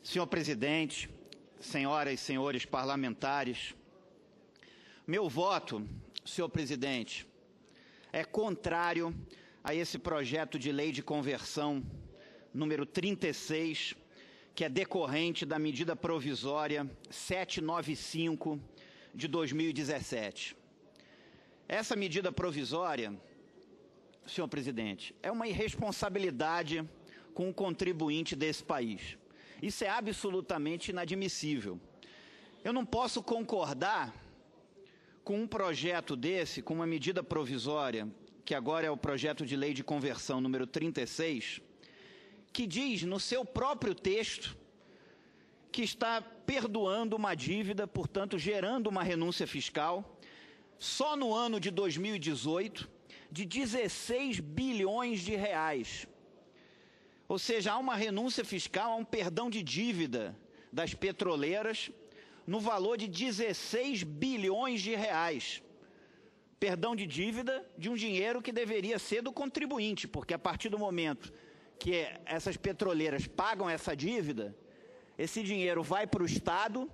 Senhor presidente, senhoras e senhores parlamentares, meu voto, senhor presidente, é contrário a esse projeto de lei de conversão número 36, que é decorrente da medida provisória 795 de 2017. Essa medida provisória, senhor presidente, é uma irresponsabilidade com o contribuinte desse país. Isso é absolutamente inadmissível. Eu não posso concordar com um projeto desse, com uma medida provisória, que agora é o projeto de lei de conversão número 36, que diz no seu próprio texto que está perdoando uma dívida, portanto, gerando uma renúncia fiscal, só no ano de 2018, de 16 bilhões de reais. Ou seja, há uma renúncia fiscal, há um perdão de dívida das petroleiras no valor de 16 bilhões de reais. Perdão de dívida de um dinheiro que deveria ser do contribuinte, porque a partir do momento que essas petroleiras pagam essa dívida, esse dinheiro vai para o Estado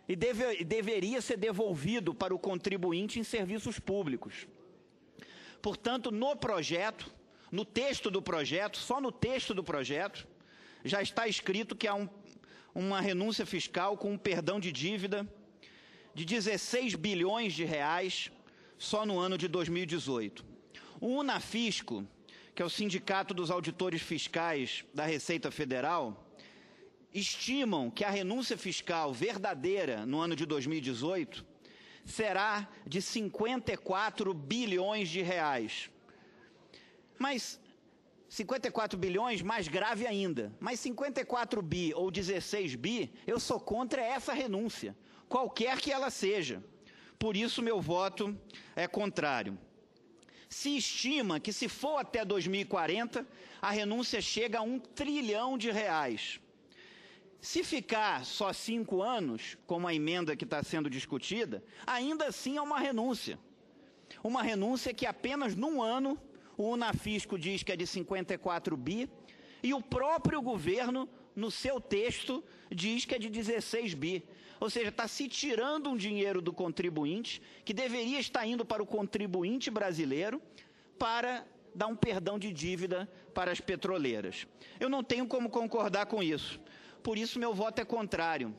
e deveria ser devolvido para o contribuinte em serviços públicos. Portanto, no projeto, no texto do projeto, só no texto do projeto, já está escrito que há uma renúncia fiscal com um perdão de dívida de 16 bilhões de reais só no ano de 2018. O Unafisco, que é o Sindicato dos Auditores Fiscais da Receita Federal, estimam que a renúncia fiscal verdadeira no ano de 2018 será de 54 bilhões de reais. Mas 54 bilhões, mais grave ainda. Mas 54 bi ou 16 bi, eu sou contra essa renúncia, qualquer que ela seja. Por isso, meu voto é contrário. Se estima que, se for até 2040, a renúncia chega a 1 trilhão de reais. Se ficar só 5 anos, como a emenda que está sendo discutida, ainda assim é uma renúncia. Uma renúncia que apenas num ano o Unafisco diz que é de 54 bi e o próprio governo, no seu texto, diz que é de 16 bi. Ou seja, está se tirando um dinheiro do contribuinte, que deveria estar indo para o contribuinte brasileiro, para dar um perdão de dívida para as petroleiras. Eu não tenho como concordar com isso. Por isso, meu voto é contrário.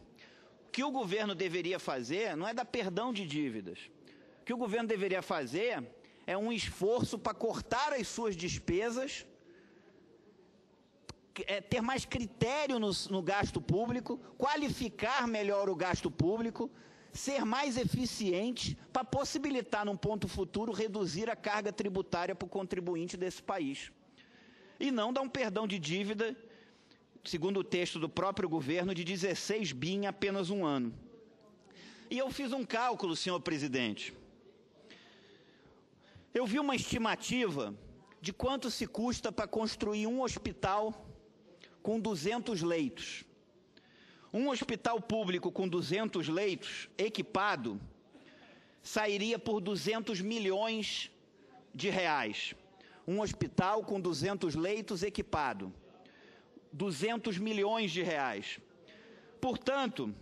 O que o governo deveria fazer não é dar perdão de dívidas. O que o governo deveria fazer é um esforço para cortar as suas despesas, ter mais critério no gasto público, qualificar melhor o gasto público, ser mais eficiente para possibilitar, num ponto futuro, reduzir a carga tributária para o contribuinte desse país. E não dar um perdão de dívida, segundo o texto do próprio governo, de 16 bi em apenas um ano. E eu fiz um cálculo, senhor presidente. Eu vi uma estimativa de quanto se custa para construir um hospital com 200 leitos. Um hospital público com 200 leitos, equipado, sairia por 200 milhões de reais. Um hospital com 200 leitos equipado. 200 milhões de reais. Portanto,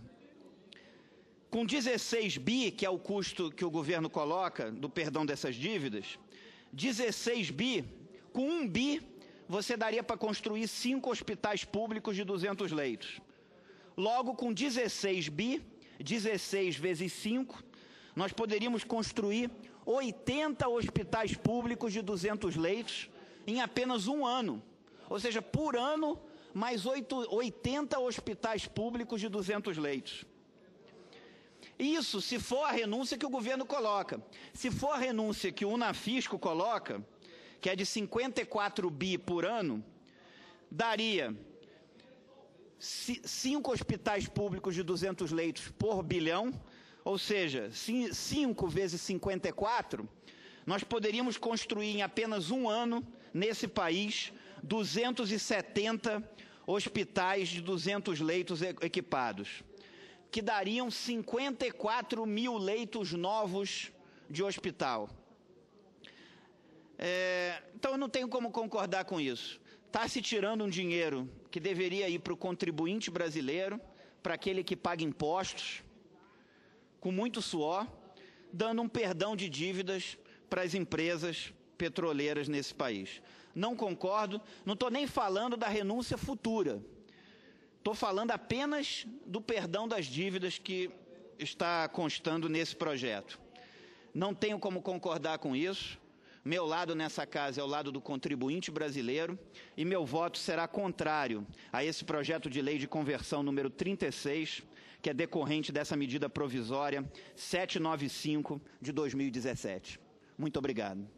com 16 bi, que é o custo que o governo coloca do perdão dessas dívidas, 16 bi, com 1 bi, você daria para construir 5 hospitais públicos de 200 leitos. Logo, com 16 bi, 16 vezes 5, nós poderíamos construir 80 hospitais públicos de 200 leitos em apenas um ano. Ou seja, por ano, mais 80 hospitais públicos de 200 leitos. Isso se for a renúncia que o governo coloca. Se for a renúncia que o Unafisco coloca, que é de 54 bi por ano, daria 5 hospitais públicos de 200 leitos por bilhão, ou seja, 5 vezes 54, nós poderíamos construir em apenas um ano, nesse país, 270 hospitais de 200 leitos equipados, que dariam 54 mil leitos novos de hospital. Então eu não tenho como concordar com isso. Está se tirando um dinheiro que deveria ir para o contribuinte brasileiro, para aquele que paga impostos, com muito suor, dando um perdão de dívidas para as empresas petroleiras nesse país. Não concordo, não estou nem falando da renúncia futura. Estou falando apenas do perdão das dívidas que está constando nesse projeto. Não tenho como concordar com isso. Meu lado nessa casa é o lado do contribuinte brasileiro e meu voto será contrário a esse projeto de lei de conversão número 36, que é decorrente dessa medida provisória 795 de 2017. Muito obrigado.